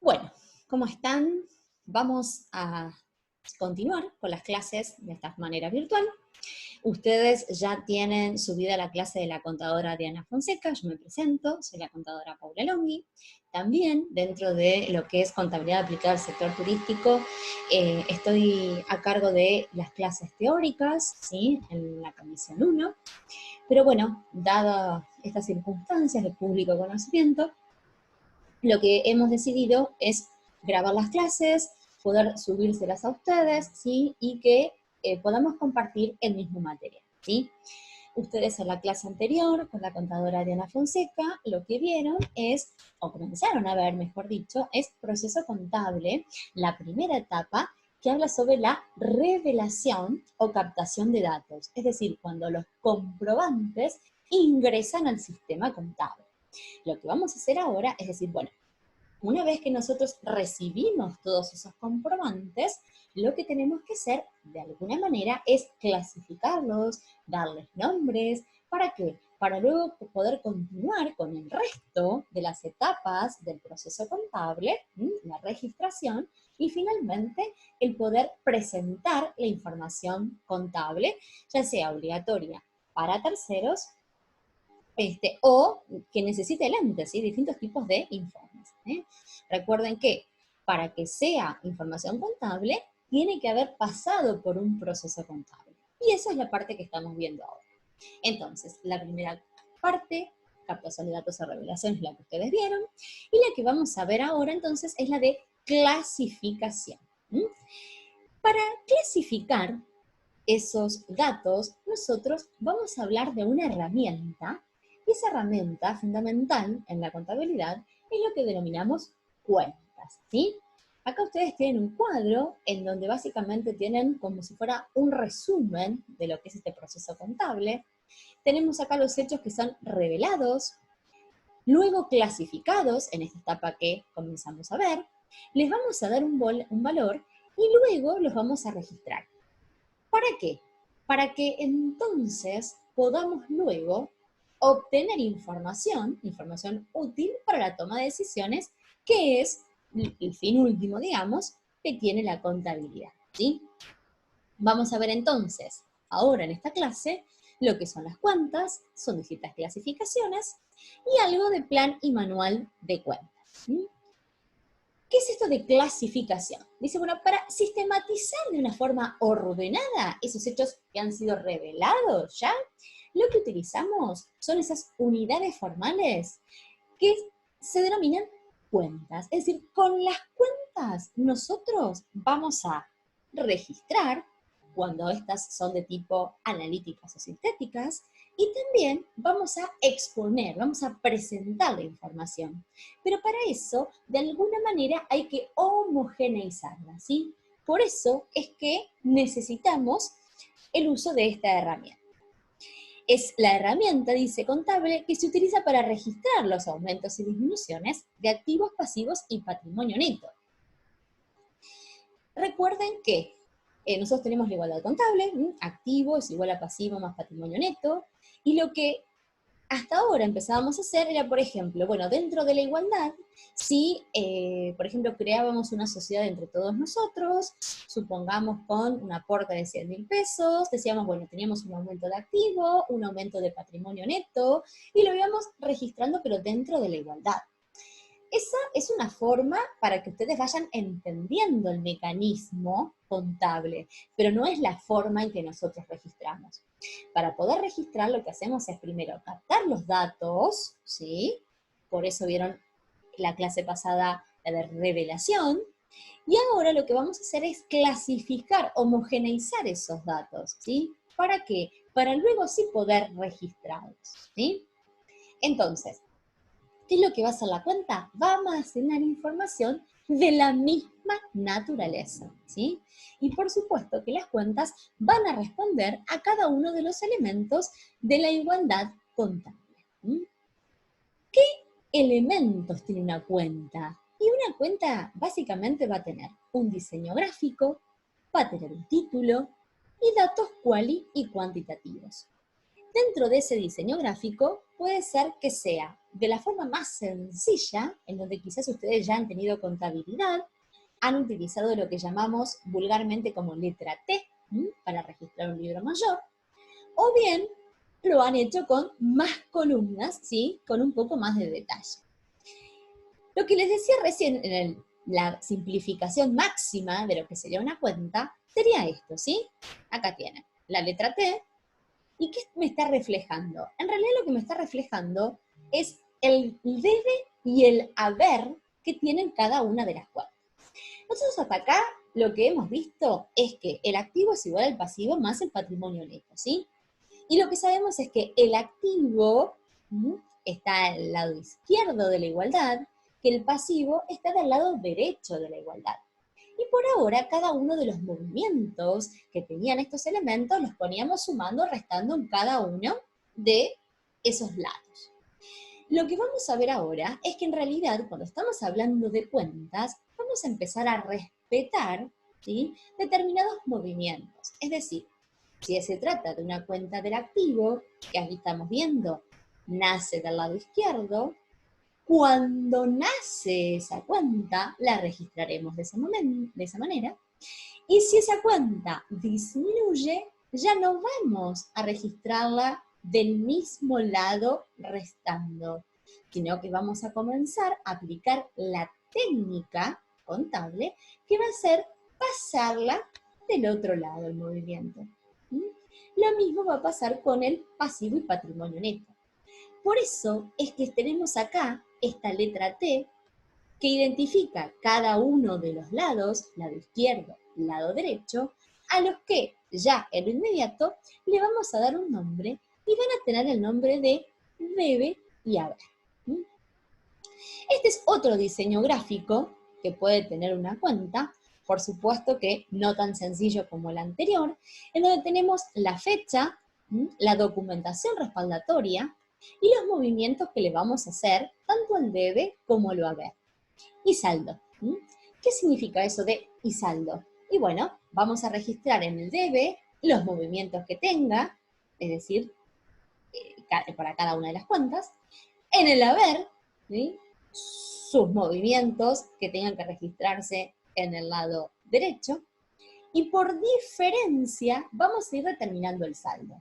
Bueno, ¿cómo están? Vamos a continuar con las clases de esta manera virtual. Ustedes ya tienen subida la clase de la contadora Diana Fonseca, yo me presento, soy la contadora Paula Longhi. También dentro de lo que es contabilidad aplicada al sector turístico, estoy a cargo de las clases teóricas, ¿sí? En la comisión 1. Pero bueno, dadas estas circunstancias de público conocimiento, lo que hemos decidido es grabar las clases, poder subírselas a ustedes, ¿sí? Y que podamos compartir el mismo material, ¿sí? Ustedes en la clase anterior, con la contadora Diana Fonseca, lo que vieron es, o comenzaron a ver, mejor dicho, es proceso contable, la primera etapa, que habla sobre la revelación o captación de datos, es decir, cuando los comprobantes ingresan al sistema contable. Lo que vamos a hacer ahora es decir, bueno, una vez que nosotros recibimos todos esos comprobantes, lo que tenemos que hacer, de alguna manera, es clasificarlos, darles nombres. ¿Para qué? Para luego poder continuar con el resto de las etapas del proceso contable, la registración, y finalmente el poder presentar la información contable, ya sea obligatoria para terceros, o que necesite lentes, ¿sí? Distintos tipos de informes. Recuerden que para que sea información contable, tiene que haber pasado por un proceso contable. Y esa es la parte que estamos viendo ahora. Entonces, la primera parte, captación de datos o revelación, es la que ustedes vieron, y la que vamos a ver ahora entonces es la de clasificación. Para clasificar esos datos, nosotros vamos a hablar de una herramienta, y esa herramienta fundamental en la contabilidad es lo que denominamos cuentas, ¿sí? Acá ustedes tienen un cuadro en donde básicamente tienen como si fuera un resumen de lo que es este proceso contable. Tenemos acá los hechos que son revelados, luego clasificados, en esta etapa que comenzamos a ver, les vamos a dar un valor y luego los vamos a registrar. ¿Para qué? Para que entonces podamos luego obtener información útil para la toma de decisiones, que es el fin último, digamos, que tiene la contabilidad, ¿sí? Vamos a ver entonces, ahora en esta clase, lo que son las cuentas, son distintas clasificaciones, y algo de plan y manual de cuentas, ¿sí? ¿Qué es esto de clasificación? Dice, bueno, para sistematizar de una forma ordenada esos hechos que han sido revelados ya, lo que utilizamos son esas unidades formales que se denominan cuentas. Es decir, con las cuentas nosotros vamos a registrar cuando estas son de tipo analíticas o sintéticas, y también vamos a exponer, vamos a presentar la información. Pero para eso, de alguna manera, hay que homogeneizarla, ¿sí? Por eso es que necesitamos el uso de esta herramienta. Es la herramienta, dice contable, que se utiliza para registrar los aumentos y disminuciones de activos pasivos y patrimonio neto. Recuerden que nosotros tenemos la igualdad contable, activo es igual a pasivo más patrimonio neto, y lo que hasta ahora empezábamos a hacer era, por ejemplo, bueno, dentro de la igualdad, si, por ejemplo, creábamos una sociedad entre todos nosotros, supongamos con un aporte de 100.000 pesos, decíamos, bueno, teníamos un aumento de activo, un aumento de patrimonio neto, y lo íbamos registrando, pero dentro de la igualdad. Esa es una forma para que ustedes vayan entendiendo el mecanismo contable, pero no es la forma en que nosotros registramos. Para poder registrar, lo que hacemos es primero captar los datos, ¿sí? Por eso vieron la clase pasada la de revelación, y ahora lo que vamos a hacer es clasificar, homogeneizar esos datos, ¿sí? ¿Para qué? Para luego sí poder registrarlos, ¿sí? Entonces, ¿qué es lo que va a hacer la cuenta? Va a almacenar información de la misma naturaleza, ¿sí? Y por supuesto que las cuentas van a responder a cada uno de los elementos de la igualdad contable. ¿Qué elementos tiene una cuenta? Y una cuenta básicamente va a tener un diseño gráfico, va a tener un título y datos quali y cuantitativos. Dentro de ese diseño gráfico puede ser que sea de la forma más sencilla, en donde quizás ustedes ya han tenido contabilidad, han utilizado lo que llamamos vulgarmente como letra T, para registrar un libro mayor, o bien lo han hecho con más columnas, ¿sí? Con un poco más de detalle. Lo que les decía recién en la simplificación máxima de lo que sería una cuenta, sería esto, ¿sí? Acá tienen la letra T. ¿Y qué me está reflejando? En realidad lo que me está reflejando es el debe y el haber que tienen cada una de las cuentas. Nosotros hasta acá lo que hemos visto es que el activo es igual al pasivo más el patrimonio neto, ¿sí? Y lo que sabemos es que el activo está al lado izquierdo de la igualdad, que el pasivo está del lado derecho de la igualdad. Y por ahora, cada uno de los movimientos que tenían estos elementos los poníamos sumando, restando en cada uno de esos lados. Lo que vamos a ver ahora es que en realidad, cuando estamos hablando de cuentas, vamos a empezar a respetar, ¿sí?, determinados movimientos. Es decir, si se trata de una cuenta del activo, que aquí estamos viendo, nace del lado izquierdo, cuando nace esa cuenta, la registraremos de esa manera, y si esa cuenta disminuye, ya no vamos a registrarla del mismo lado restando, sino que vamos a comenzar a aplicar la técnica contable que va a ser pasarla del otro lado el movimiento. Lo mismo va a pasar con el pasivo y patrimonio neto. Por eso es que tenemos acá esta letra T que identifica cada uno de los lados, lado izquierdo, lado derecho, a los que ya en lo inmediato le vamos a dar un nombre y van a tener el nombre de debe y haber. Este es otro diseño gráfico que puede tener una cuenta, por supuesto que no tan sencillo como el anterior, en donde tenemos la fecha, la documentación respaldatoria y los movimientos que le vamos a hacer, tanto al debe como al haber. Y saldo. ¿Qué significa eso de y saldo? Y bueno, vamos a registrar en el debe los movimientos que tenga, es decir, para cada una de las cuentas. En el haber, ¿sí?, sus movimientos que tengan que registrarse en el lado derecho. Y por diferencia, vamos a ir determinando el saldo.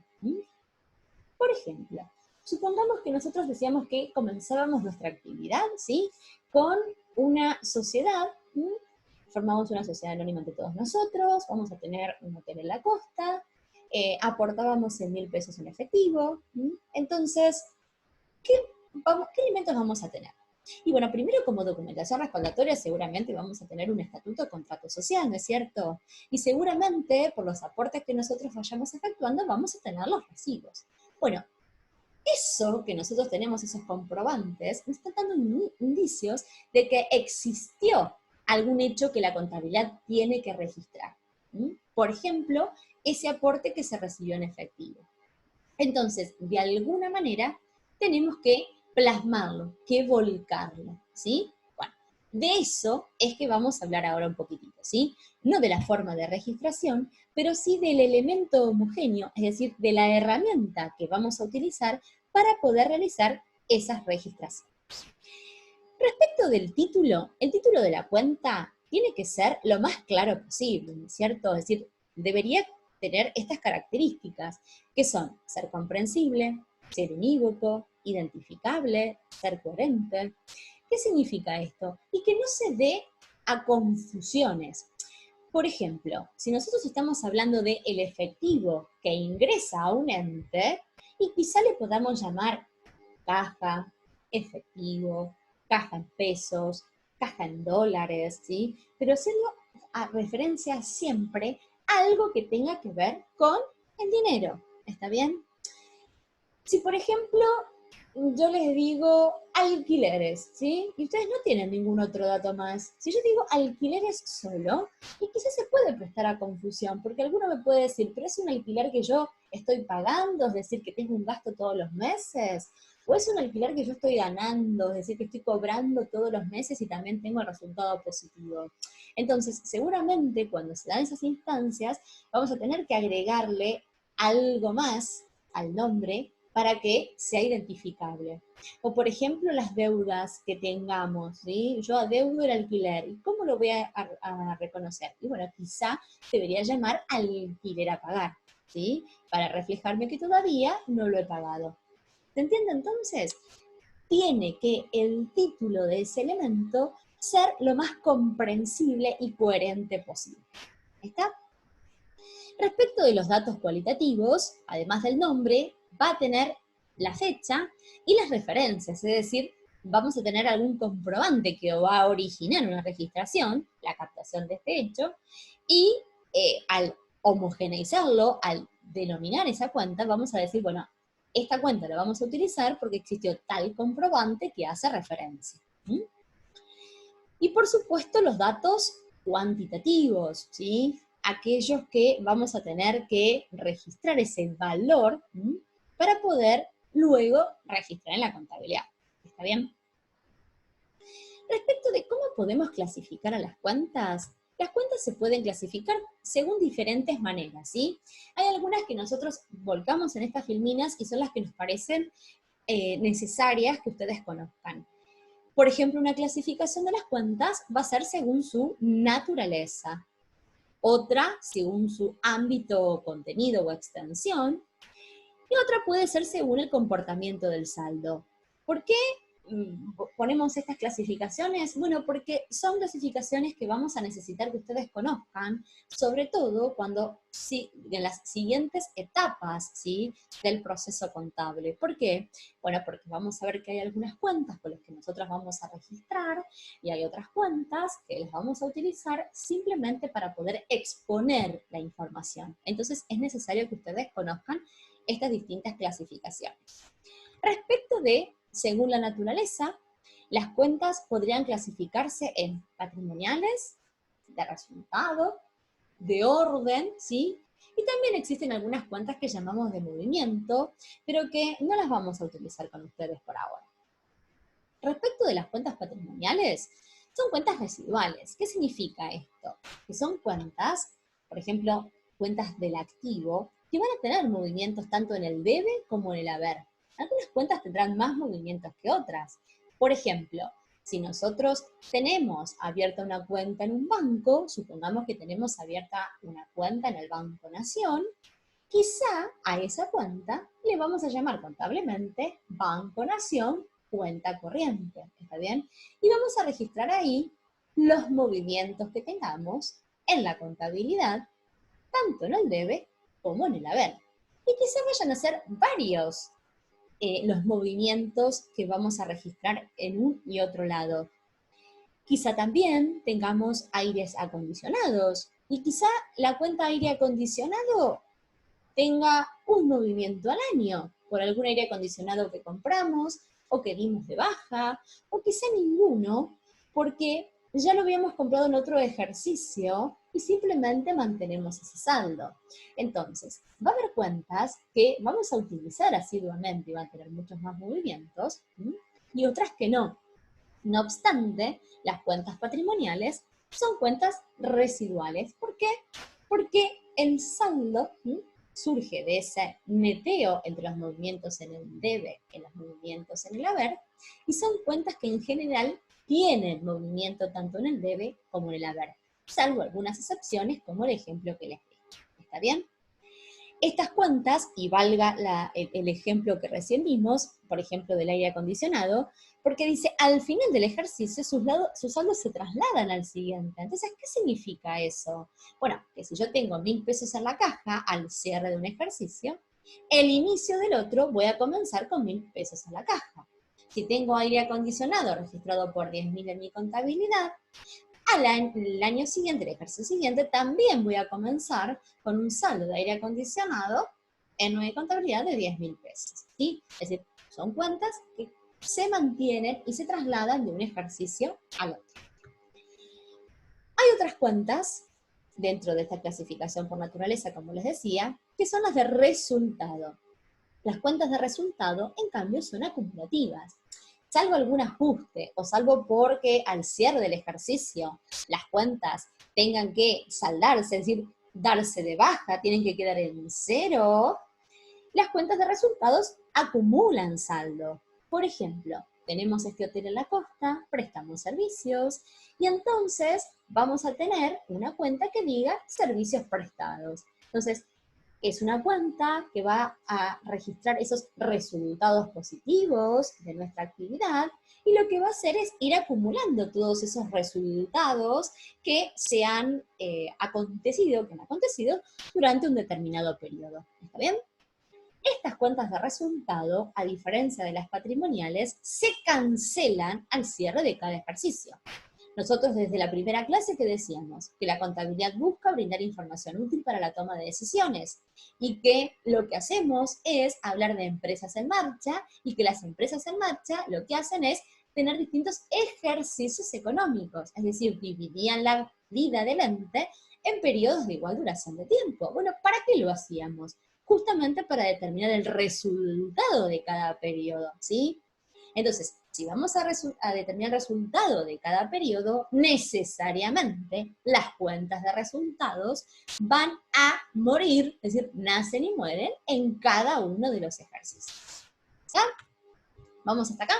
Por ejemplo, supongamos que nosotros decíamos que comenzábamos nuestra actividad, ¿sí?, con una sociedad, formamos una sociedad anónima entre todos nosotros, vamos a tener un hotel en la costa, aportábamos 100.000 pesos en efectivo. Entonces, ¿qué elementos vamos a tener? Y bueno, primero como documentación respaldatoria seguramente vamos a tener un estatuto de contrato social, ¿no es cierto? Y seguramente por los aportes que nosotros vayamos efectuando vamos a tener los recibos. Bueno, eso que nosotros tenemos, esos comprobantes, nos están dando indicios de que existió algún hecho que la contabilidad tiene que registrar. Por ejemplo, ese aporte que se recibió en efectivo. Entonces, de alguna manera, tenemos que plasmarlo, que volcarlo, ¿sí? Bueno, de eso es que vamos a hablar ahora un poquitito, ¿sí? No de la forma de registración, pero sí del elemento homogéneo, es decir, de la herramienta que vamos a utilizar para poder realizar esas registraciones. Respecto del título, el título de la cuenta tiene que ser lo más claro posible, ¿no es cierto? Es decir, debería tener estas características, que son ser comprensible, ser unívoco, identificable, ser coherente. ¿Qué significa esto? Y que no se dé a confusiones. Por ejemplo, si nosotros estamos hablando del efectivo que ingresa a un ente, y quizá le podamos llamar caja, efectivo, caja en pesos, caja en dólares, ¿sí? Pero haciendo a referencia siempre a algo que tenga que ver con el dinero, ¿está bien? Si, por ejemplo, yo les digo alquileres, ¿sí? Y ustedes no tienen ningún otro dato más. Si yo digo alquileres solo, y quizás se puede prestar a confusión, porque alguno me puede decir, pero es un alquiler que yo estoy pagando, es decir, que tengo un gasto todos los meses, o es un alquiler que yo estoy ganando, es decir, que estoy cobrando todos los meses y también tengo el resultado positivo. Entonces, seguramente cuando se dan esas instancias, vamos a tener que agregarle algo más al nombre para que sea identificable. O por ejemplo las deudas que tengamos, ¿sí? Yo adeudo el alquiler, ¿y cómo lo voy a reconocer? Y bueno, quizá debería llamar alquiler a pagar, ¿sí? Para reflejarme que todavía no lo he pagado. ¿Se entiende entonces? Tiene que el título de ese elemento ser lo más comprensible y coherente posible. ¿Está? Respecto de los datos cualitativos, además del nombre, va a tener la fecha y las referencias, es decir, vamos a tener algún comprobante que va a originar una registración, la captación de este hecho, y al homogeneizarlo, al denominar esa cuenta, vamos a decir, bueno, esta cuenta la vamos a utilizar porque existió tal comprobante que hace referencia. ¿Mm? Y por supuesto los datos cuantitativos, ¿sí? Aquellos que vamos a tener que registrar ese valor, ¿sí? Para poder luego registrar en la contabilidad. ¿Está bien? Respecto de cómo podemos clasificar a las cuentas se pueden clasificar según diferentes maneras, ¿sí? Hay algunas que nosotros volcamos en estas filminas y son las que nos parecen necesarias que ustedes conozcan. Por ejemplo, una clasificación de las cuentas va a ser según su naturaleza, otra según su ámbito, contenido o extensión, y otra puede ser según el comportamiento del saldo. ¿Por qué ponemos estas clasificaciones? Bueno, porque son clasificaciones que vamos a necesitar que ustedes conozcan, sobre todo cuando en las siguientes etapas, ¿sí?, del proceso contable. ¿Por qué? Bueno, porque vamos a ver que hay algunas cuentas con las que nosotros vamos a registrar y hay otras cuentas que las vamos a utilizar simplemente para poder exponer la información. Entonces es necesario que ustedes conozcan estas distintas clasificaciones. Respecto de, según la naturaleza, las cuentas podrían clasificarse en patrimoniales, de resultado, de orden, ¿sí? Y también existen algunas cuentas que llamamos de movimiento, pero que no las vamos a utilizar con ustedes por ahora. Respecto de las cuentas patrimoniales, son cuentas residuales. ¿Qué significa esto? Que son cuentas, por ejemplo, cuentas del activo, que van a tener movimientos tanto en el debe como en el haber. Algunas cuentas tendrán más movimientos que otras. Por ejemplo, si nosotros tenemos abierta una cuenta en un banco, supongamos que tenemos abierta una cuenta en el Banco Nación, quizá a esa cuenta le vamos a llamar contablemente Banco Nación cuenta corriente, ¿está bien? Y vamos a registrar ahí los movimientos que tengamos en la contabilidad, tanto en el debe como en el haber. Y quizá vayan a ser varios los movimientos que vamos a registrar en un y otro lado. Quizá también tengamos aires acondicionados y quizá la cuenta aire acondicionado tenga un movimiento al año por algún aire acondicionado que compramos o que dimos de baja, o quizá ninguno, porque ya lo habíamos comprado en otro ejercicio y simplemente mantenemos ese saldo. Entonces, va a haber cuentas que vamos a utilizar asiduamente y van a tener muchos más movimientos, y otras que no. No obstante, las cuentas patrimoniales son cuentas residuales. ¿Por qué? Porque el saldo surge de ese neteo entre los movimientos en el debe y los movimientos en el haber, y son cuentas que en general tienen movimiento tanto en el debe como en el haber, salvo algunas excepciones como el ejemplo que les di. ¿Está bien? Estas cuentas, y valga el ejemplo que recién vimos, por ejemplo del aire acondicionado, porque dice, al final del ejercicio sus saldos se trasladan al siguiente. Entonces, ¿qué significa eso? Bueno, que si yo tengo 1.000 pesos en la caja al cierre de un ejercicio, el inicio del otro voy a comenzar con 1.000 pesos en la caja. Si tengo aire acondicionado registrado por 10.000 en mi contabilidad, el año siguiente, el ejercicio siguiente, también voy a comenzar con un saldo de aire acondicionado en mi contabilidad de 10.000 pesos. ¿Sí? Es decir, son cuentas que se mantienen y se trasladan de un ejercicio al otro. Hay otras cuentas dentro de esta clasificación por naturaleza, como les decía, que son las de resultado. Las cuentas de resultado, en cambio, son acumulativas. Salvo algún ajuste, o salvo porque al cierre del ejercicio las cuentas tengan que saldarse, es decir, darse de baja, tienen que quedar en cero, las cuentas de resultados acumulan saldo. Por ejemplo, tenemos este hotel en la costa, prestamos servicios, y entonces vamos a tener una cuenta que diga servicios prestados. Entonces, es una cuenta que va a registrar esos resultados positivos de nuestra actividad, y lo que va a hacer es ir acumulando todos esos resultados que han acontecido durante un determinado periodo. ¿Está bien? Estas cuentas de resultado, a diferencia de las patrimoniales, se cancelan al cierre de cada ejercicio. Nosotros desde la primera clase que decíamos que la contabilidad busca brindar información útil para la toma de decisiones y que lo que hacemos es hablar de empresas en marcha y que las empresas en marcha lo que hacen es tener distintos ejercicios económicos, es decir, dividían la vida del ente en periodos de igual duración de tiempo. Bueno, ¿para qué lo hacíamos? Justamente para determinar el resultado de cada periodo, ¿sí? Entonces, si vamos a determinar el resultado de cada periodo, necesariamente las cuentas de resultados van a morir, es decir, nacen y mueren en cada uno de los ejercicios. ¿Ya? ¿Vamos hasta acá?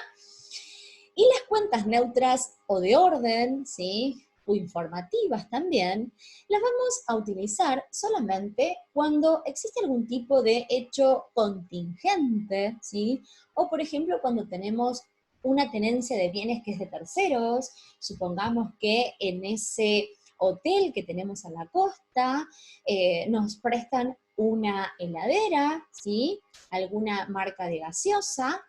Y las cuentas neutras o de orden, ¿sí?, o informativas también, las vamos a utilizar solamente cuando existe algún tipo de hecho contingente, ¿sí? O por ejemplo cuando tenemos una tenencia de bienes que es de terceros, supongamos que en ese hotel que tenemos en la costa nos prestan una heladera, ¿sí?, alguna marca de gaseosa,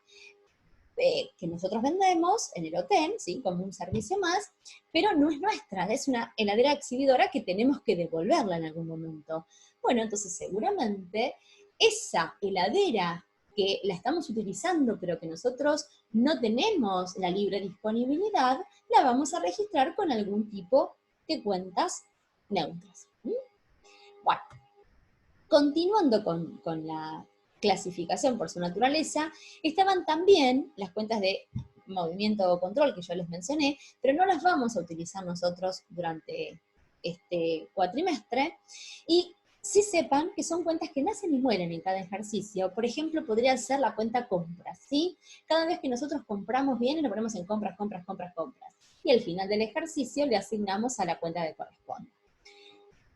que nosotros vendemos en el hotel, ¿sí?, como un servicio más, pero no es nuestra, es una heladera exhibidora que tenemos que devolverla en algún momento. Bueno, entonces seguramente esa heladera que la estamos utilizando, pero que nosotros no tenemos la libre disponibilidad, la vamos a registrar con algún tipo de cuentas neutras. Bueno, continuando con la clasificación por su naturaleza, estaban también las cuentas de movimiento o control que yo les mencioné, pero no las vamos a utilizar nosotros durante este cuatrimestre, y sí sepan que son cuentas que nacen y mueren en cada ejercicio. Por ejemplo, podría ser la cuenta compras, ¿sí? Cada vez que nosotros compramos bienes, lo ponemos en compras, compras, compras, compras, y al final del ejercicio le asignamos a la cuenta que corresponde.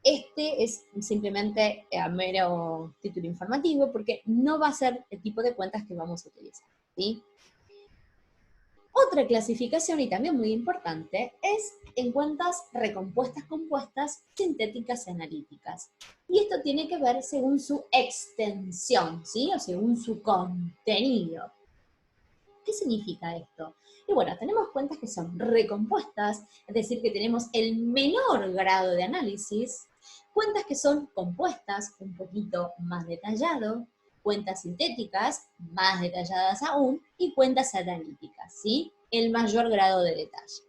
Este es simplemente a mero título informativo porque no va a ser el tipo de cuentas que vamos a utilizar, ¿sí? Otra clasificación, y también muy importante, es en cuentas recompuestas, compuestas, sintéticas y analíticas. Y esto tiene que ver según su extensión, ¿sí?, o según su contenido. ¿Qué significa esto? Y bueno, tenemos cuentas que son recompuestas, es decir, que tenemos el menor grado de análisis, cuentas que son compuestas, un poquito más detallado, cuentas sintéticas, más detalladas aún, y cuentas analíticas, ¿sí?, el mayor grado de detalle.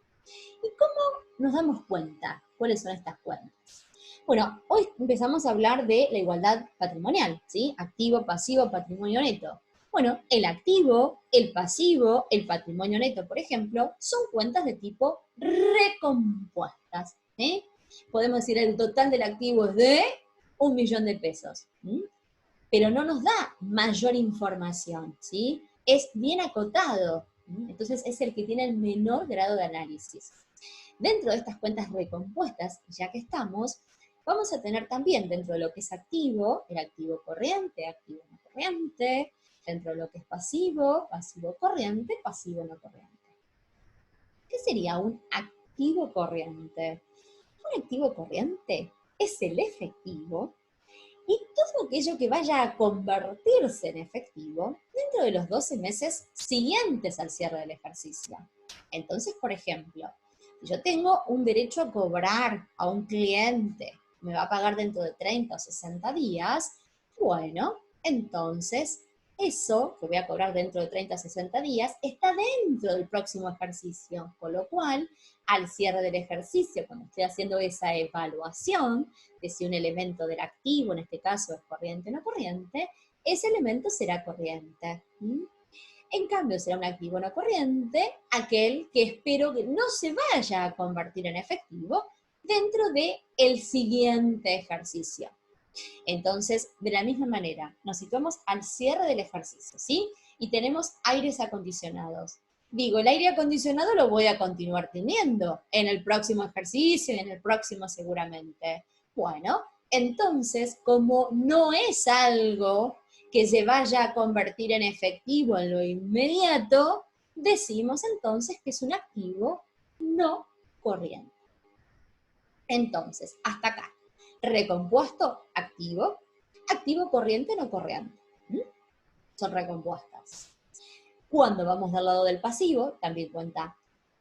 ¿Y cómo nos damos cuenta cuáles son estas cuentas? Bueno, hoy empezamos a hablar de la igualdad patrimonial, ¿sí? Activo, pasivo, patrimonio neto. Bueno, el activo, el pasivo, el patrimonio neto, por ejemplo, son cuentas de tipo recompuestas, ¿sí? Podemos decir el total del activo es de 1 millón de pesos, ¿sí?, pero no nos da mayor información, ¿sí? Es bien acotado, ¿sí? Entonces es el que tiene el menor grado de análisis. Dentro de estas cuentas recompuestas, ya que estamos, vamos a tener también dentro de lo que es activo, el activo corriente, activo no corriente, dentro de lo que es pasivo, pasivo corriente, pasivo no corriente. ¿Qué sería un activo corriente? Un activo corriente es el efectivo y todo aquello que vaya a convertirse en efectivo dentro de los 12 meses siguientes al cierre del ejercicio. Entonces, por ejemplo, si yo tengo un derecho a cobrar a un cliente, me va a pagar dentro de 30 o 60 días, bueno, entonces eso que voy a cobrar dentro de 30 o 60 días está dentro del próximo ejercicio, con lo cual, al cierre del ejercicio, cuando estoy haciendo esa evaluación de si un elemento del activo, en este caso es corriente o no corriente, ese elemento será corriente. En cambio, será un activo no corriente aquel que espero que no se vaya a convertir en efectivo dentro del siguiente ejercicio. Entonces, de la misma manera, nos situamos al cierre del ejercicio, ¿sí? Y tenemos aires acondicionados. Digo, el aire acondicionado lo voy a continuar teniendo en el próximo ejercicio y en el próximo seguramente. Bueno, entonces, como no es algo que se vaya a convertir en efectivo en lo inmediato, decimos entonces que es un activo no corriente. Entonces, hasta acá, recompuesto, activo, activo corriente, no corriente. ¿Mm? Son recompuestas. Cuando vamos del lado del pasivo, también cuenta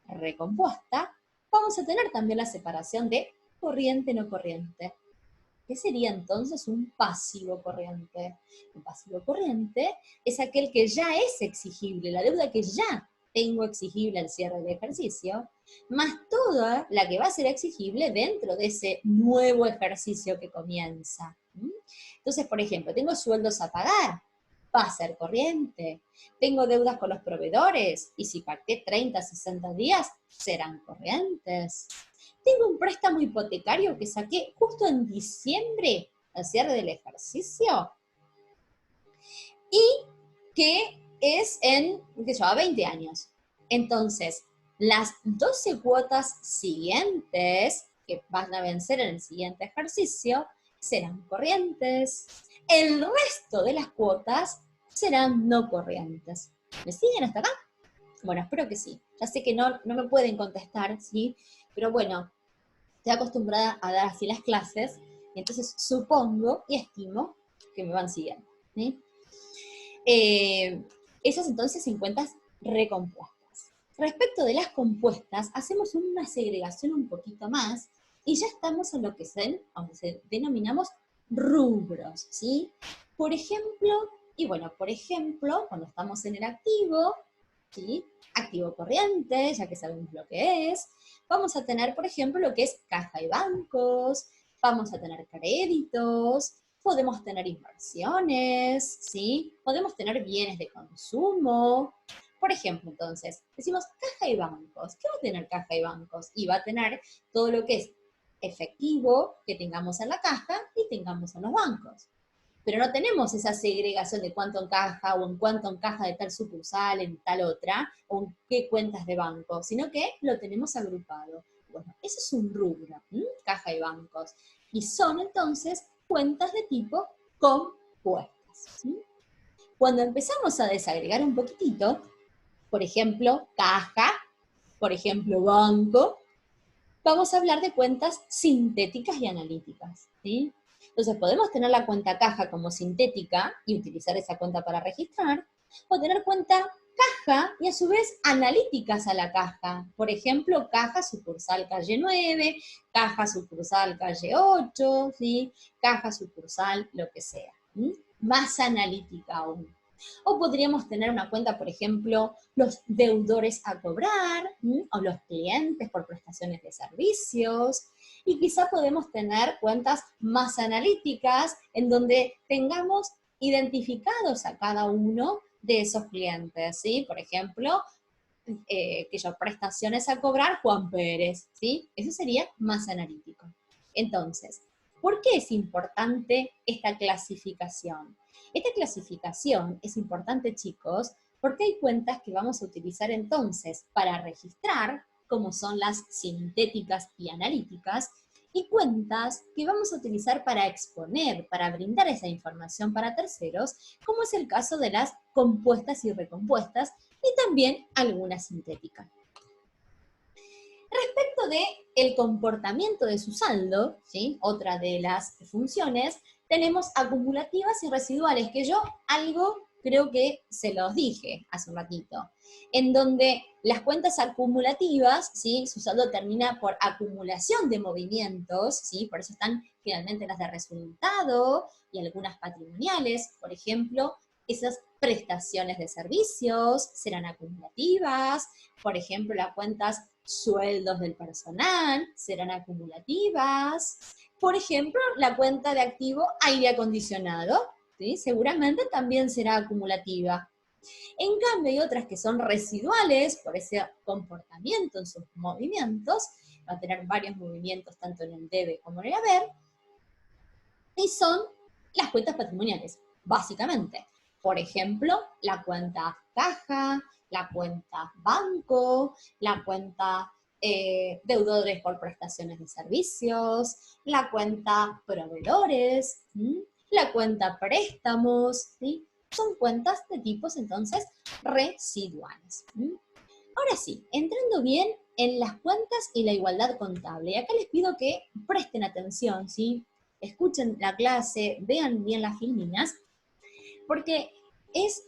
recompuesta, vamos a tener también la separación de corriente, no corriente. ¿Qué sería entonces un pasivo corriente? Un pasivo corriente es aquel que ya es exigible, la deuda que ya tengo exigible al cierre del ejercicio, más toda la que va a ser exigible dentro de ese nuevo ejercicio que comienza. Entonces, por ejemplo, tengo sueldos a pagar, va a ser corriente. Tengo deudas con los proveedores, y si pacté 30, 60 días, serán corrientes. Tengo un préstamo hipotecario que saqué justo en diciembre, al cierre del ejercicio, y que es en, qué sé yo, a 20 años. Entonces, las 12 cuotas siguientes, que van a vencer en el siguiente ejercicio, serán corrientes. El resto de las cuotas serán no corrientes. ¿Me siguen hasta acá? Bueno, espero que sí. Ya sé que no me pueden contestar, ¿sí? Pero bueno, estoy acostumbrada a dar así las clases, y entonces supongo y estimo que me van siguiendo, ¿sí? Esas entonces en cuentas recompuestas. Respecto de las compuestas, hacemos una segregación un poquito más, y ya estamos en lo que se denominamos rubros, ¿sí? Por ejemplo, cuando estamos en el activo, ¿sí? Activo corriente, ya que sabemos lo que es, vamos a tener, por ejemplo, lo que es caja y bancos, vamos a tener créditos, podemos tener inversiones, ¿sí? Podemos tener bienes de consumo. Por ejemplo, entonces, decimos caja y bancos. ¿Qué va a tener caja y bancos? Y va a tener todo lo que es efectivo que tengamos en la caja y tengamos en los bancos. Pero no tenemos esa segregación de cuánto encaja o en cuánto encaja de tal sucursal, en tal otra, o en qué cuentas de banco, sino que lo tenemos agrupado. Bueno, eso es un rubro, caja y bancos. Y son entonces cuentas de tipo compuestas. Cuando empezamos a desagregar un poquitito, por ejemplo, caja, por ejemplo, banco, vamos a hablar de cuentas sintéticas y analíticas, ¿sí? Entonces podemos tener la cuenta caja como sintética y utilizar esa cuenta para registrar, o tener cuenta caja y a su vez analíticas a la caja. Por ejemplo, caja sucursal calle 9, caja sucursal calle 8, ¿sí? Caja sucursal lo que sea. Más analítica aún. O podríamos tener una cuenta, por ejemplo, los deudores a cobrar, o los clientes por prestaciones de servicios, y quizá podemos tener cuentas más analíticas en donde tengamos identificados a cada uno de esos clientes, ¿sí? Por ejemplo, prestaciones a cobrar Juan Pérez, ¿sí? Eso sería más analítico. Entonces, ¿por qué es importante esta clasificación? Esta clasificación es importante, chicos, porque hay cuentas que vamos a utilizar entonces para registrar, como son las sintéticas y analíticas, y cuentas que vamos a utilizar para exponer, para brindar esa información para terceros, como es el caso de las compuestas y recompuestas, y también alguna sintética. Respecto del comportamiento de su saldo, ¿sí? Otra de las funciones, tenemos acumulativas y residuales, que yo algo creo que se los dije hace un ratito, en donde las cuentas acumulativas, ¿sí? Su saldo termina por acumulación de movimientos, ¿sí? Por eso están generalmente las de resultado y algunas patrimoniales, por ejemplo, esas prestaciones de servicios serán acumulativas, por ejemplo, las cuentas sueldos del personal serán acumulativas. Por ejemplo, la cuenta de activo aire acondicionado, ¿sí? Seguramente también será acumulativa. En cambio, hay otras que son residuales por ese comportamiento en sus movimientos, va a tener varios movimientos tanto en el debe como en el haber, Y son las cuentas patrimoniales, básicamente. Por ejemplo, la cuenta caja, la cuenta banco, la cuenta deudores por prestaciones de servicios, la cuenta proveedores, la cuenta préstamos, ¿sí? Son cuentas de tipos entonces residuales. Ahora sí, entrando bien en las cuentas y la igualdad contable. Y acá les pido que presten atención, ¿sí? Escuchen la clase, vean bien las filminas, porque es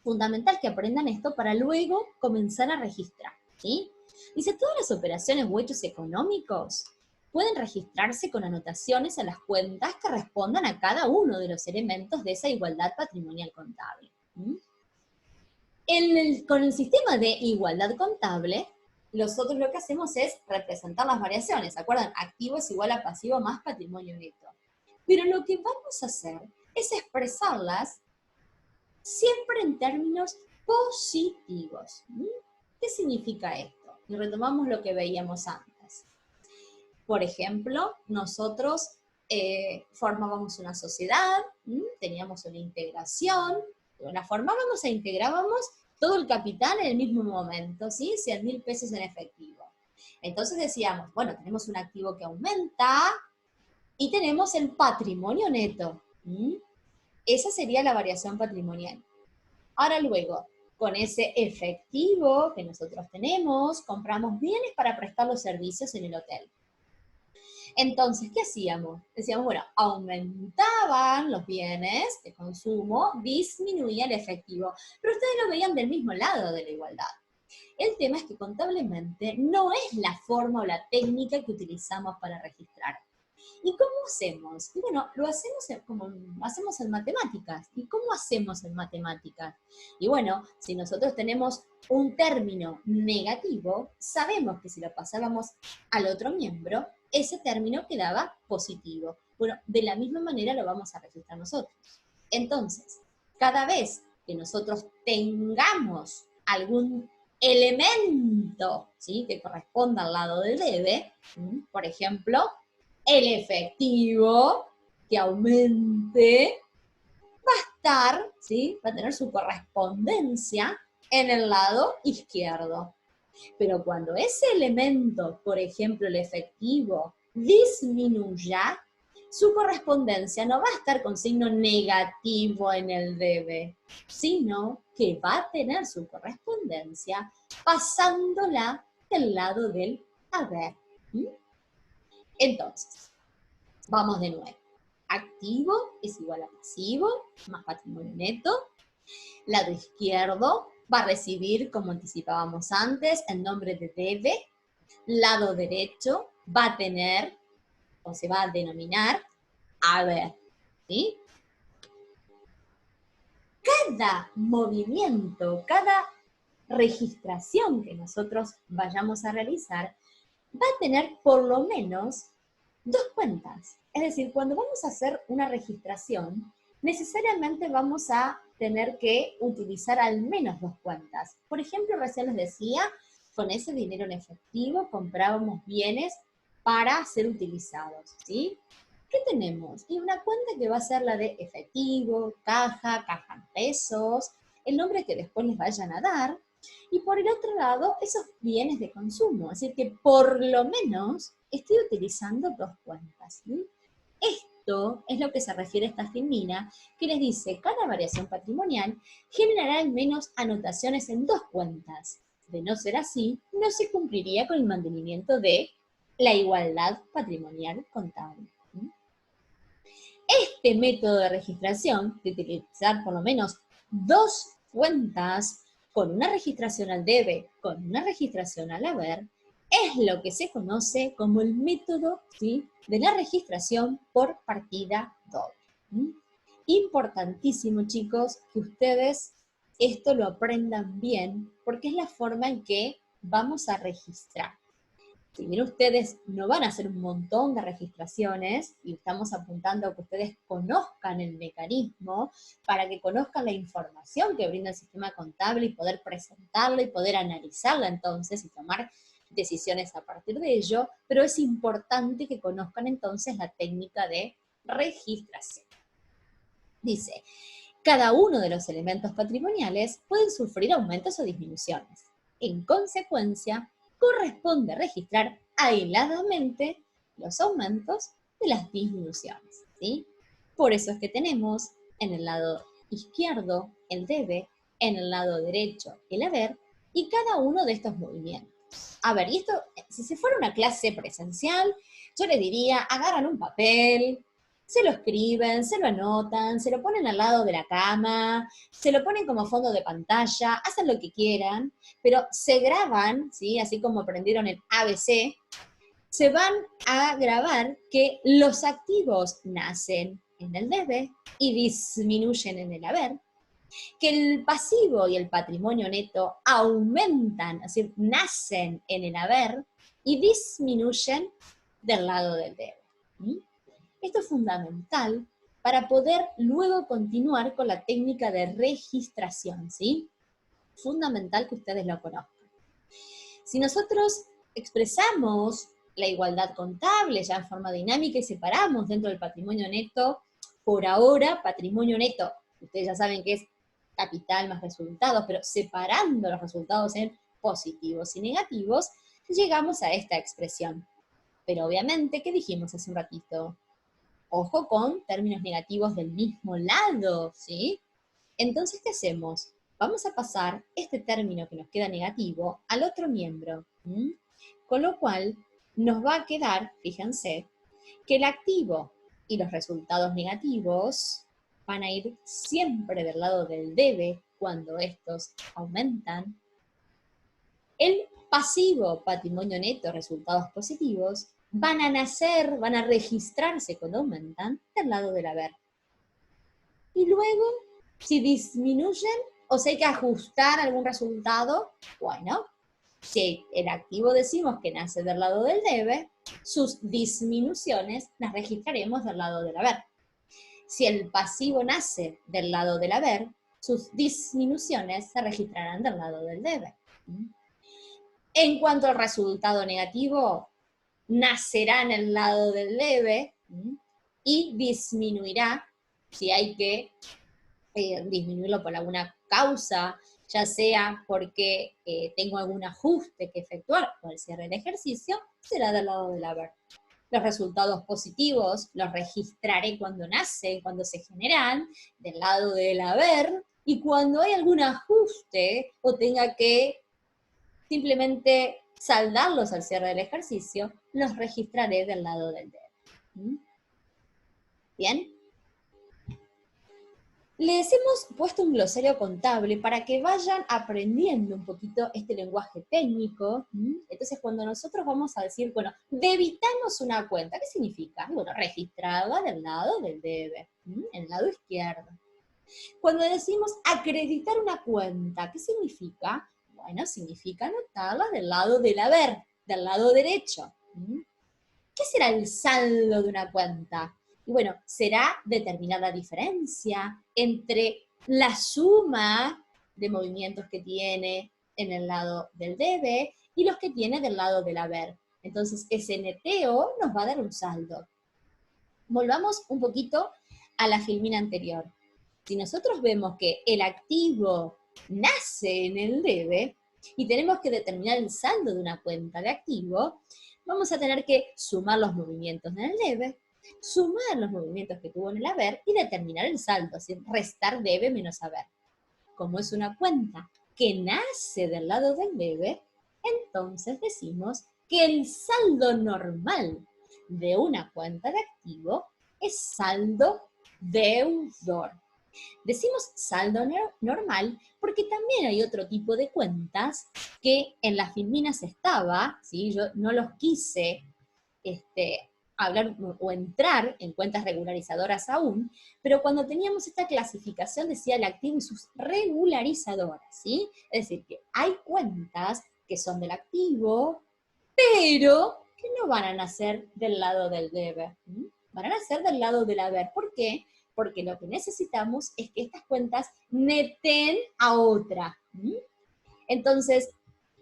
fundamental que aprendan esto para luego comenzar a registrar, ¿sí? Dice, todas las operaciones u hechos económicos pueden registrarse con anotaciones a las cuentas que respondan a cada uno de los elementos de esa igualdad patrimonial contable. Con el sistema de igualdad contable, nosotros lo que hacemos es representar las variaciones. ¿Se acuerdan? Activo es igual a pasivo más patrimonio neto. Pero lo que vamos a hacer es expresarlas siempre en términos positivos. ¿Qué significa esto? Y retomamos lo que veíamos antes. Por ejemplo, nosotros formábamos una sociedad, teníamos una integración, la formábamos e integrábamos todo el capital en el mismo momento, ¿sí? 100.000 pesos en efectivo. Entonces decíamos, bueno, tenemos un activo que aumenta y tenemos el patrimonio neto. Esa sería la variación patrimonial. Ahora luego, con ese efectivo que nosotros tenemos, compramos bienes para prestar los servicios en el hotel. Entonces, ¿qué hacíamos? Decíamos, bueno, aumentaban los bienes de consumo, disminuía el efectivo, pero ustedes lo veían del mismo lado de la igualdad. El tema es que contablemente no es la forma o la técnica que utilizamos para registrar. ¿Y cómo hacemos? Y bueno, lo hacemos como hacemos en matemáticas. ¿Y cómo hacemos en matemáticas? Y bueno, si nosotros tenemos un término negativo, sabemos que si lo pasábamos al otro miembro, ese término quedaba positivo. Bueno, de la misma manera lo vamos a registrar nosotros. Entonces, cada vez que nosotros tengamos algún elemento, ¿sí?, que corresponda al lado del debe, por ejemplo, el efectivo que aumente va a estar, ¿sí?, va a tener su correspondencia en el lado izquierdo. Pero cuando ese elemento, por ejemplo el efectivo, disminuya, su correspondencia no va a estar con signo negativo en el debe, sino que va a tener su correspondencia pasándola del lado del haber. Entonces, vamos de nuevo. Activo es igual a pasivo, más patrimonio neto. Lado izquierdo va a recibir, como anticipábamos antes, el nombre de debe. Lado derecho va a tener, o se va a denominar, haber. ¿Sí? Cada movimiento, cada registración que nosotros vayamos a realizar, va a tener por lo menos dos cuentas. Es decir, cuando vamos a hacer una registración, necesariamente vamos a tener que utilizar al menos dos cuentas. Por ejemplo, recién les decía, con ese dinero en efectivo comprábamos bienes para ser utilizados, ¿sí? ¿Qué tenemos? Y una cuenta que va a ser la de efectivo, caja en pesos, el nombre que después les vayan a dar, y por el otro lado, esos bienes de consumo, es decir, que por lo menos estoy utilizando dos cuentas. Esto es lo que se refiere a esta filmina, que les dice, cada variación patrimonial generará al menos anotaciones en dos cuentas. De no ser así, no se cumpliría con el mantenimiento de la igualdad patrimonial contable. Este método de registración, de utilizar por lo menos dos cuentas, con una registración al debe, con una registración al haber, es lo que se conoce como el método, ¿sí?, de la registración por partida doble. Importantísimo, chicos, que ustedes esto lo aprendan bien, porque es la forma en que vamos a registrar. Si bien ustedes no van a hacer un montón de registraciones, y estamos apuntando a que ustedes conozcan el mecanismo, para que conozcan la información que brinda el sistema contable y poder presentarla y poder analizarla entonces y tomar decisiones a partir de ello, pero es importante que conozcan entonces la técnica de registración. Dice, cada uno de los elementos patrimoniales pueden sufrir aumentos o disminuciones. En consecuencia, corresponde registrar aisladamente los aumentos de las disminuciones, ¿sí? Por eso es que tenemos en el lado izquierdo el debe, en el lado derecho el haber, y cada uno de estos movimientos. A ver, y esto, si se fuera una clase presencial, yo les diría, agarran un papel, se lo escriben, se lo anotan, se lo ponen al lado de la cama, se lo ponen como fondo de pantalla, hacen lo que quieran, pero se graban, ¿sí? Así como aprendieron el ABC, se van a grabar que los activos nacen en el debe y disminuyen en el haber, que el pasivo y el patrimonio neto aumentan, es decir, nacen en el haber y disminuyen del lado del debe. ¿Sí? Esto es fundamental para poder luego continuar con la técnica de registración, ¿sí? Fundamental que ustedes lo conozcan. Si nosotros expresamos la igualdad contable ya en forma dinámica y separamos dentro del patrimonio neto, por ahora, patrimonio neto, ustedes ya saben que es capital más resultados, pero separando los resultados en positivos y negativos, llegamos a esta expresión. Pero obviamente, ¿qué dijimos hace un ratito? Ojo con términos negativos del mismo lado, ¿sí? Entonces, ¿qué hacemos? Vamos a pasar este término que nos queda negativo al otro miembro. ¿Sí? Con lo cual, nos va a quedar, fíjense, que el activo y los resultados negativos van a ir siempre del lado del debe cuando estos aumentan. El pasivo, patrimonio neto, resultados positivos, van a nacer, van a registrarse cuando aumentan del lado del haber. Y luego, si disminuyen o si hay que ajustar algún resultado, bueno, si el activo decimos que nace del lado del debe, sus disminuciones las registraremos del lado del haber. Si el pasivo nace del lado del haber, sus disminuciones se registrarán del lado del debe. En cuanto al resultado negativo, nacerá en el lado del debe y disminuirá si hay que disminuirlo por alguna causa, ya sea porque tengo algún ajuste que efectuar o el cierre del ejercicio, será del lado del haber. Los resultados positivos los registraré cuando nacen, cuando se generan, del lado del haber, y cuando hay algún ajuste o tenga que simplemente saldarlos al cierre del ejercicio, los registraré del lado del debe. ¿Bien? Les hemos puesto un glosario contable para que vayan aprendiendo un poquito este lenguaje técnico. Entonces, cuando nosotros vamos a decir, bueno, debitamos una cuenta, ¿qué significa? Bueno, registrada del lado del debe, en el lado izquierdo. Cuando decimos acreditar una cuenta, ¿qué significa? Bueno, significa anotarla del lado del haber, del lado derecho. ¿Qué será el saldo de una cuenta? Y bueno, será determinar la diferencia entre la suma de movimientos que tiene en el lado del debe y los que tiene del lado del haber. Entonces, ese neteo nos va a dar un saldo. Volvamos un poquito a la filmina anterior. Si nosotros vemos que el activo nace en el debe y tenemos que determinar el saldo de una cuenta de activo, vamos a tener que sumar los movimientos en el debe, sumar los movimientos que tuvo en el haber y determinar el saldo, es decir, restar debe menos haber. Como es una cuenta que nace del lado del debe, entonces decimos que el saldo normal de una cuenta de activo es saldo deudor. Decimos saldo normal porque también hay otro tipo de cuentas que en las filminas estaba, ¿sí? Yo no los quise hablar o entrar en cuentas regularizadoras aún, pero cuando teníamos esta clasificación decía el activo y sus regularizadoras, ¿sí? Es decir, que hay cuentas que son del activo, pero que no van a nacer del lado del debe, van a nacer del lado del haber. ¿Por qué? Porque lo que necesitamos es que estas cuentas neten a otra. Entonces,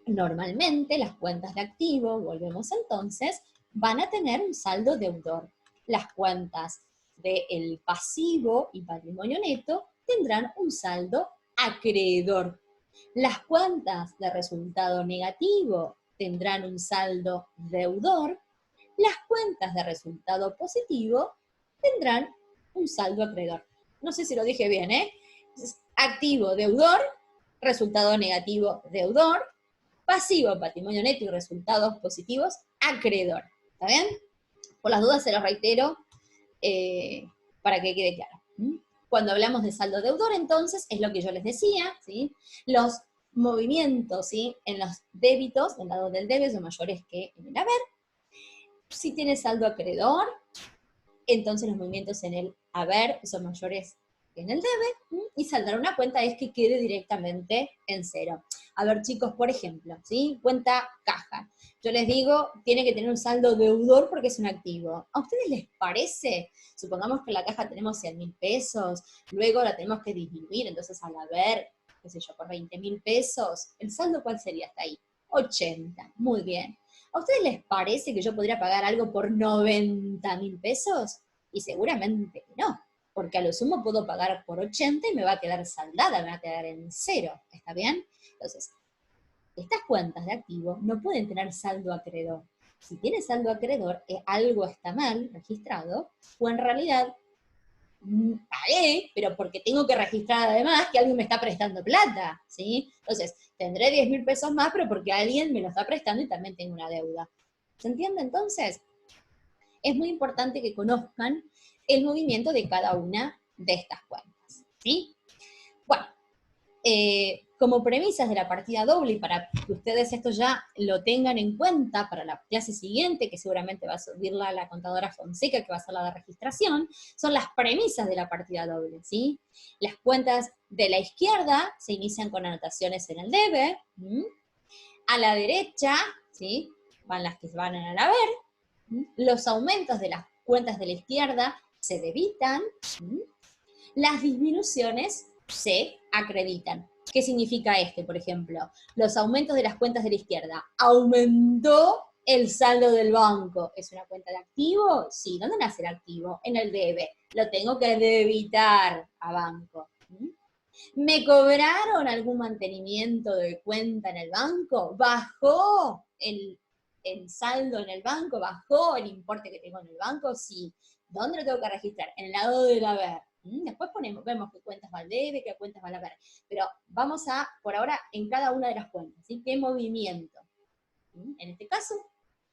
normalmente las cuentas de activo, volvemos entonces, van a tener un saldo deudor. Las cuentas del pasivo y patrimonio neto tendrán un saldo acreedor. Las cuentas de resultado negativo tendrán un saldo deudor. Las cuentas de resultado positivo tendrán un saldo acreedor. No sé si lo dije bien, ¿eh? Activo, deudor, resultado negativo, deudor, pasivo, patrimonio neto y resultados positivos, acreedor. ¿Está bien? Por las dudas se los reitero para que quede claro. Cuando hablamos de saldo deudor, entonces, es lo que yo les decía, ¿sí? Los movimientos, ¿sí?, en los débitos, del lado del debe, son mayores que en el haber. Si tiene saldo acreedor, entonces los movimientos en el haber son mayores que en el debe, y saldar una cuenta es que quede directamente en cero. A ver, chicos, por ejemplo, ¿sí?, cuenta caja. Yo les digo, tiene que tener un saldo deudor porque es un activo. ¿A ustedes les parece? Supongamos que en la caja tenemos 100.000 pesos, luego la tenemos que disminuir, entonces al haber, qué sé yo, por 20.000 pesos, ¿el saldo cuál sería hasta ahí? 80, muy bien. ¿A ustedes les parece que yo podría pagar algo por 90.000 pesos? Y seguramente que no, porque a lo sumo puedo pagar por 80 y me va a quedar saldada, me va a quedar en cero, ¿está bien? Entonces, estas cuentas de activo no pueden tener saldo acreedor. Si tiene saldo acreedor, algo está mal registrado, o en realidad pagué, pero porque tengo que registrar además que alguien me está prestando plata, ¿sí? Entonces, tendré 10.000 pesos más, pero porque alguien me lo está prestando y también tengo una deuda. ¿Se entiende entonces? Es muy importante que conozcan el movimiento de cada una de estas cuentas, ¿sí? Bueno, como premisas de la partida doble, y para que ustedes esto ya lo tengan en cuenta para la clase siguiente, que seguramente va a subirla la contadora Fonseca, que va a ser la de registración, son las premisas de la partida doble, ¿sí? Las cuentas de la izquierda se inician con anotaciones en el debe, a la derecha, ¿sí?, van las que van en el haber, los aumentos de las cuentas de la izquierda se debitan, las disminuciones se acreditan. ¿Qué significa por ejemplo? Los aumentos de las cuentas de la izquierda. Aumentó el saldo del banco. ¿Es una cuenta de activo? Sí. ¿Dónde nace el activo? En el debe. Lo tengo que debitar a banco. ¿Me cobraron algún mantenimiento de cuenta en el banco? ¿Bajó el saldo en el banco? ¿Bajó el importe que tengo en el banco? Sí. ¿Dónde lo tengo que registrar? En el lado del haber. Después vemos qué cuentas va al debe, qué cuentas va al haber. Pero vamos a, por ahora, en cada una de las cuentas, ¿sí? ¿Qué movimiento? En este caso,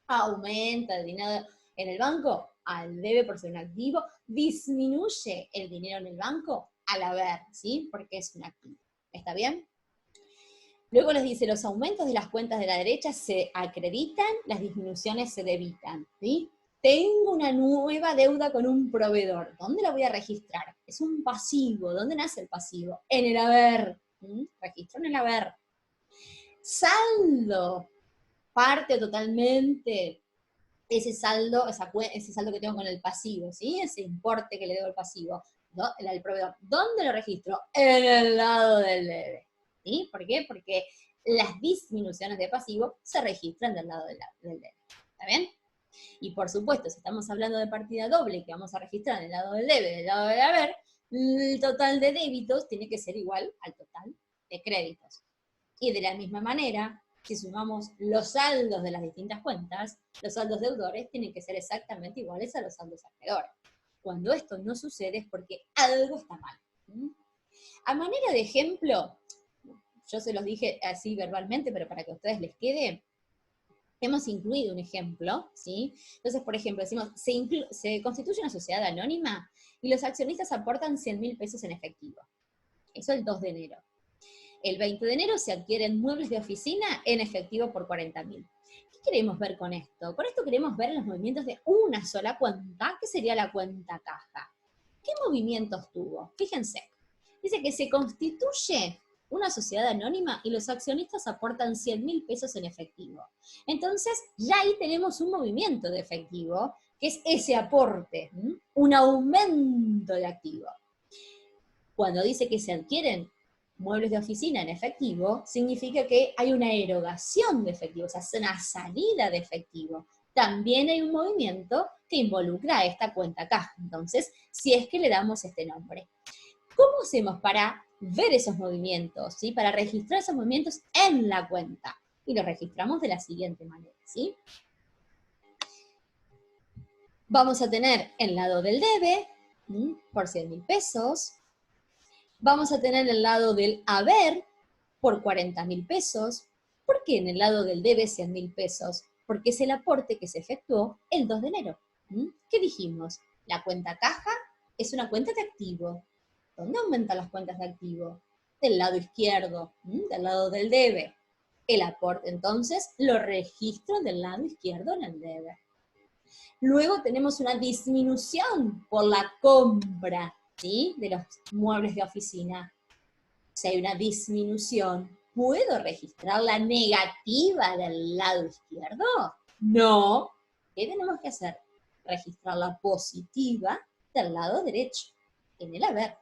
aumenta el dinero en el banco al debe por ser un activo, disminuye el dinero en el banco al haber, ¿sí? Porque es un activo. ¿Está bien? Luego les dice, los aumentos de las cuentas de la derecha se acreditan, las disminuciones se debitan, ¿sí? Tengo una nueva deuda con un proveedor. ¿Dónde la voy a registrar? Es un pasivo. ¿Dónde nace el pasivo? En el haber. Registro en el haber. Saldo. Parte totalmente ese saldo, ese saldo que tengo con el pasivo, ¿sí? Ese importe que le debo al pasivo, ¿no? El proveedor. ¿Dónde lo registro? En el lado del debe. ¿Sí? ¿Por qué? Porque las disminuciones de pasivo se registran del lado del debe. ¿Está bien? Y por supuesto, si estamos hablando de partida doble, que vamos a registrar en el lado del debe, del lado del haber, el total de débitos tiene que ser igual al total de créditos. Y de la misma manera, si sumamos los saldos de las distintas cuentas, los saldos deudores tienen que ser exactamente iguales a los saldos acreedores. Cuando esto no sucede es porque algo está mal. A manera de ejemplo, yo se los dije así verbalmente, pero para que a ustedes les quede, hemos incluido un ejemplo, ¿sí? Entonces, por ejemplo, decimos, se constituye una sociedad anónima y los accionistas aportan 100.000 pesos en efectivo. Eso el 2 de enero. El 20 de enero se adquieren muebles de oficina en efectivo por 40.000. ¿Qué queremos ver con esto? Con esto queremos ver los movimientos de una sola cuenta, que sería la cuenta caja. ¿Qué movimientos tuvo? Fíjense, dice que se constituye una sociedad anónima y los accionistas aportan 100.000 pesos en efectivo. Entonces, ya ahí tenemos un movimiento de efectivo, que es ese aporte, un aumento de activo. Cuando dice que se adquieren muebles de oficina en efectivo, significa que hay una erogación de efectivo, o sea, es una salida de efectivo. también hay un movimiento que involucra a esta cuenta caja. Entonces, si es que le damos este nombre. ¿Cómo hacemos para ver esos movimientos, ¿sí? Para registrar esos movimientos en la cuenta? Y los registramos de la siguiente manera, ¿sí? Vamos a tener el lado del debe, por 100.000 pesos. Vamos a tener el lado del haber, por 40.000 pesos. ¿Por qué en el lado del debe 100.000 pesos? Porque es el aporte que se efectuó el 2 de enero. ¿Qué dijimos? La cuenta caja es una cuenta de activo. ¿Dónde aumentan las cuentas de activo? Del lado izquierdo, del lado del debe. El aporte, entonces, lo registro del lado izquierdo en el debe. Luego tenemos una disminución por la compra, ¿sí? De los muebles de oficina. Si hay una disminución, ¿puedo registrar la negativa del lado izquierdo? No. ¿Qué tenemos que hacer? Registrar la positiva del lado derecho, en el haber.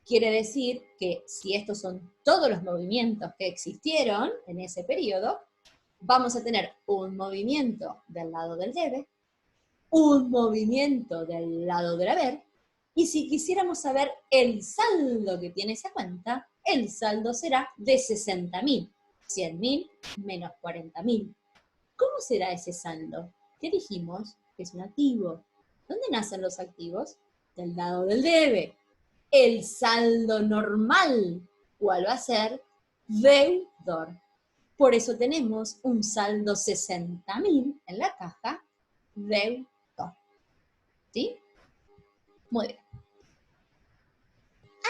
Quiere decir que si estos son todos los movimientos que existieron en ese periodo, vamos a tener un movimiento del lado del debe, un movimiento del lado del haber, y si quisiéramos saber el saldo que tiene esa cuenta, el saldo será de 60.000, 100.000 menos 40.000. ¿Cómo será ese saldo? ¿Qué dijimos? Que es un activo. ¿Dónde nacen los activos? Del lado del debe. El saldo normal, ¿cuál va a ser? Deudor. Por eso tenemos un saldo 60.000 en la caja, deudor. ¿Sí? Muy bien.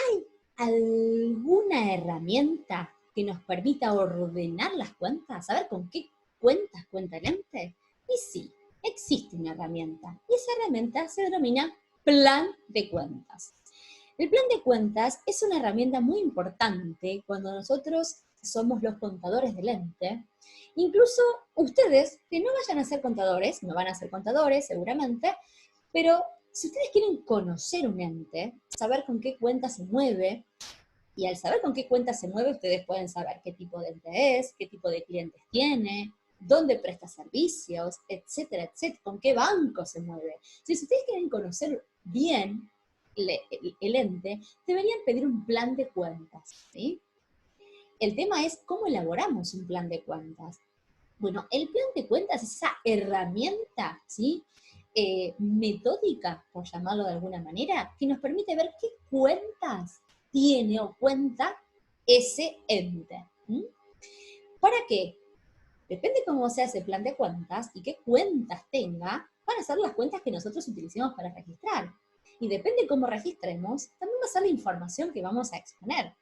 ¿Hay alguna herramienta que nos permita ordenar las cuentas? ¿Saber con qué cuentas cuenta el ente? Y sí, existe una herramienta. Y esa herramienta se denomina plan de cuentas. El plan de cuentas es una herramienta muy importante cuando nosotros somos los contadores del ente. Incluso ustedes, que no vayan a ser contadores, no van a ser contadores seguramente, pero si ustedes quieren conocer un ente, saber con qué cuenta se mueve, y al saber con qué cuenta se mueve, ustedes pueden saber qué tipo de ente es, qué tipo de clientes tiene, dónde presta servicios, etcétera, etcétera, con qué banco se mueve. Si ustedes quieren conocer bien el ente, deberían pedir un plan de cuentas, ¿sí? El tema es cómo elaboramos un plan de cuentas. Bueno, el plan de cuentas es esa herramienta, ¿sí? Metódica, por llamarlo de alguna manera, que nos permite ver qué cuentas tiene o cuenta ese ente. ¿Para qué? Depende cómo sea ese plan de cuentas y qué cuentas tenga, van a ser las cuentas que nosotros utilicemos para registrar. Y depende cómo registremos, también va a ser la información que vamos a exponer.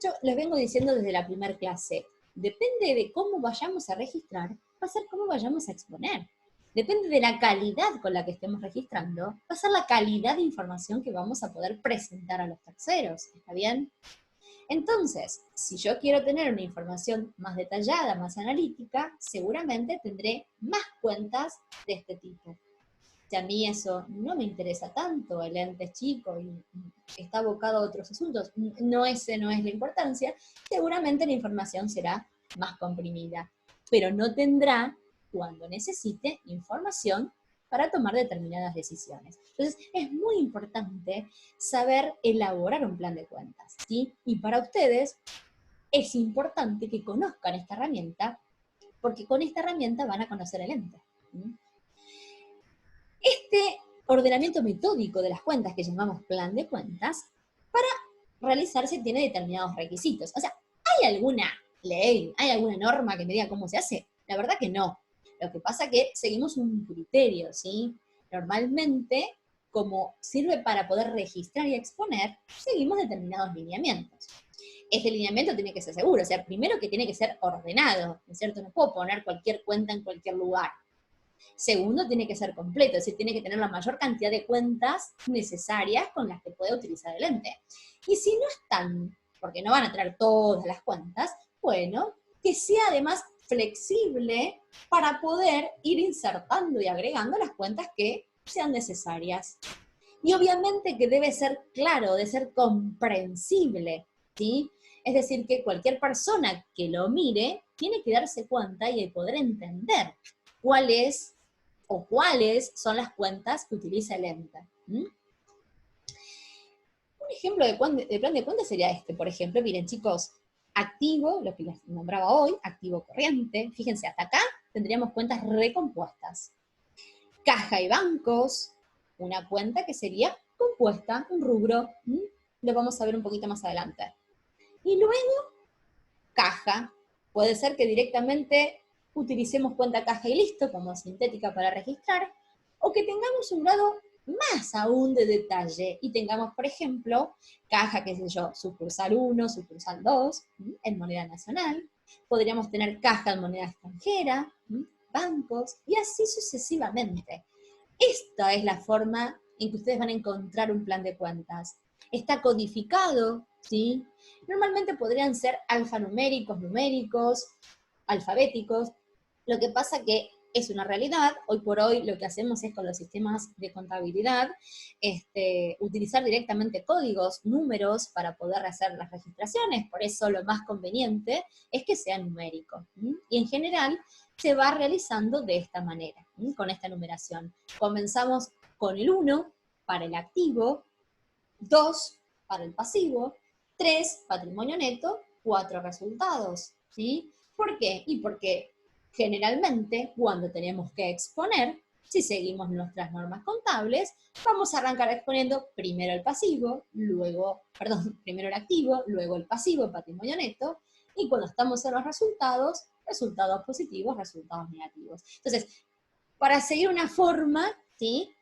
Yo les vengo diciendo desde la primera clase, depende de cómo vayamos a registrar, va a ser cómo vayamos a exponer. Depende de la calidad con la que estemos registrando, va a ser la calidad de información que vamos a poder presentar a los terceros. ¿Está bien? Entonces, si yo quiero tener una información más detallada, más analítica, seguramente tendré más cuentas de este tipo. Si a mí eso no me interesa tanto, el ente es chico y está abocado a otros asuntos, ese no es la importancia, seguramente la información será más comprimida, pero no tendrá, cuando necesite, información para tomar determinadas decisiones. Entonces, es muy importante saber elaborar un plan de cuentas, ¿sí? Y para ustedes es importante que conozcan esta herramienta, porque con esta herramienta van a conocer el ente. Este ordenamiento metódico de las cuentas que llamamos plan de cuentas, para realizarse tiene determinados requisitos. O sea, ¿hay alguna ley, hay alguna norma que me diga cómo se hace? La verdad que no. Lo que pasa es que seguimos un criterio, ¿sí? Normalmente, como sirve para poder registrar y exponer, seguimos determinados lineamientos. Este lineamiento tiene que ser seguro, o sea, primero que tiene que ser ordenado, ¿no es cierto? No puedo poner cualquier cuenta en cualquier lugar. Segundo, tiene que ser completo, es decir, tiene que tener la mayor cantidad de cuentas necesarias con las que pueda utilizar el ente. Y si no están, porque no van a tener todas las cuentas, bueno, que sea además flexible para poder ir insertando y agregando las cuentas que sean necesarias. Y obviamente que debe ser claro, debe ser comprensible, ¿sí? Es decir, que cualquier persona que lo mire tiene que darse cuenta y poder entender cuál es o cuáles son las cuentas que utiliza el ente. Un ejemplo de plan de cuentas sería este, por ejemplo, miren chicos, activo, lo que les nombraba hoy, activo corriente, fíjense, hasta acá tendríamos cuentas recompuestas. Caja y bancos, una cuenta que sería compuesta, un rubro, lo vamos a ver un poquito más adelante. Y luego, caja, puede ser que directamente utilicemos cuenta caja y listo, como sintética para registrar, o que tengamos un grado más aún de detalle y tengamos, por ejemplo, caja, qué sé yo, sucursal 1, sucursal 2, en moneda nacional, podríamos tener caja en moneda extranjera, bancos, y así sucesivamente. Esta es la forma en que ustedes van a encontrar un plan de cuentas. Está codificado, ¿sí? Normalmente podrían ser alfanuméricos, numéricos, alfabéticos. Lo que pasa que es una realidad, hoy por hoy lo que hacemos es con los sistemas de contabilidad, utilizar directamente códigos, números para poder hacer las registraciones, por eso lo más conveniente es que sea numérico. Y en general se va realizando de esta manera, con esta numeración. Comenzamos con el 1 para el activo, 2 para el pasivo, 3 patrimonio neto, 4 resultados, ¿sí? ¿Por qué? Y porque generalmente cuando tenemos que exponer, si seguimos nuestras normas contables, vamos a arrancar exponiendo primero el pasivo, primero el activo, luego el pasivo, el patrimonio neto, y cuando estamos en los resultados, resultados positivos, resultados negativos. Entonces, para seguir una forma, ¿sí?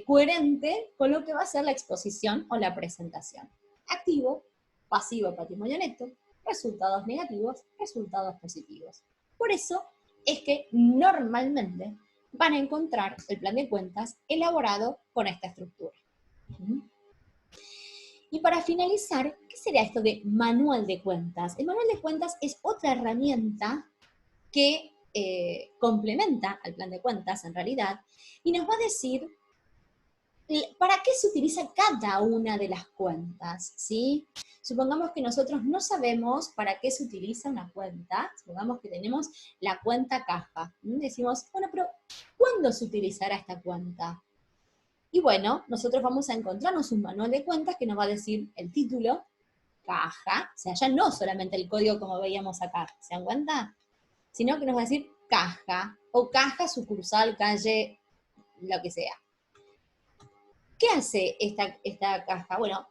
Coherente con lo que va a ser la exposición o la presentación. Activo, pasivo, patrimonio neto, resultados negativos, resultados positivos. Por eso es que normalmente van a encontrar el plan de cuentas elaborado con esta estructura. Y para finalizar, ¿qué sería esto de manual de cuentas? El manual de cuentas es otra herramienta que complementa al plan de cuentas en realidad, y nos va a decir para qué se utiliza cada una de las cuentas, ¿sí? Supongamos que nosotros no sabemos para qué se utiliza una cuenta, supongamos que tenemos la cuenta caja, decimos, bueno, pero ¿cuándo se utilizará esta cuenta? Y bueno, nosotros vamos a encontrarnos un manual de cuentas que nos va a decir el título, caja, o sea, ya no solamente el código como veíamos acá, ¿se dan cuenta? Sino que nos va a decir caja, o caja, sucursal, calle, lo que sea. ¿Qué hace esta caja? Bueno,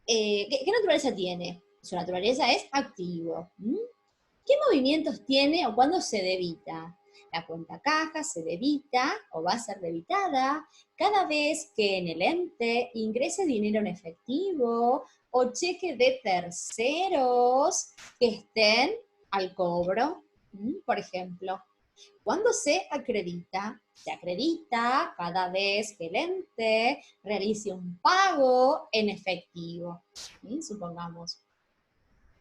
¿qué naturaleza tiene? Su naturaleza es activo. ¿Qué movimientos tiene o cuándo se debita? La cuenta caja se debita o va a ser debitada cada vez que en el ente ingrese dinero en efectivo o cheque de terceros que estén al cobro, por ejemplo. ¿Cuándo se acredita? Se acredita cada vez que el ente realice un pago en efectivo. ¿Sí? Supongamos.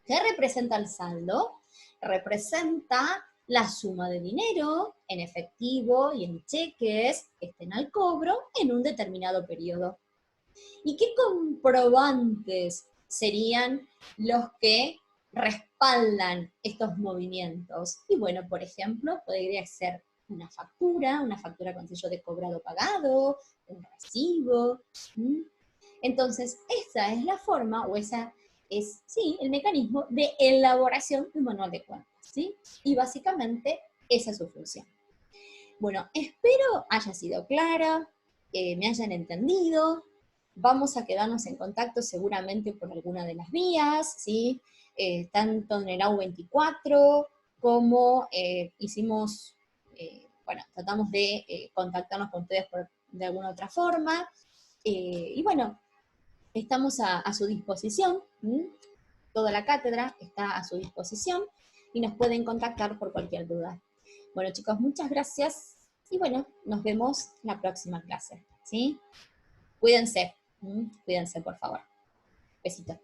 ¿Qué representa el saldo? Representa la suma de dinero en efectivo y en cheques que estén al cobro en un determinado periodo. ¿Y qué comprobantes serían los que respaldan estos movimientos? Y bueno, por ejemplo, podría ser una factura con sello de cobrado pagado, un recibo. Entonces, esa es la forma, o esa es, sí, el mecanismo de elaboración de un manual de cuentas, ¿sí? Y básicamente esa es su función. Bueno, espero haya sido clara, me hayan entendido. Vamos a quedarnos en contacto seguramente por alguna de las vías, ¿sí? Tanto en el AU24 como tratamos de contactarnos con ustedes de alguna otra forma. Y bueno, estamos a su disposición, toda la cátedra está a su disposición y nos pueden contactar por cualquier duda. Bueno chicos, muchas gracias y bueno, nos vemos en la próxima clase, ¿sí? Cuídense, cuídense por favor. Besito.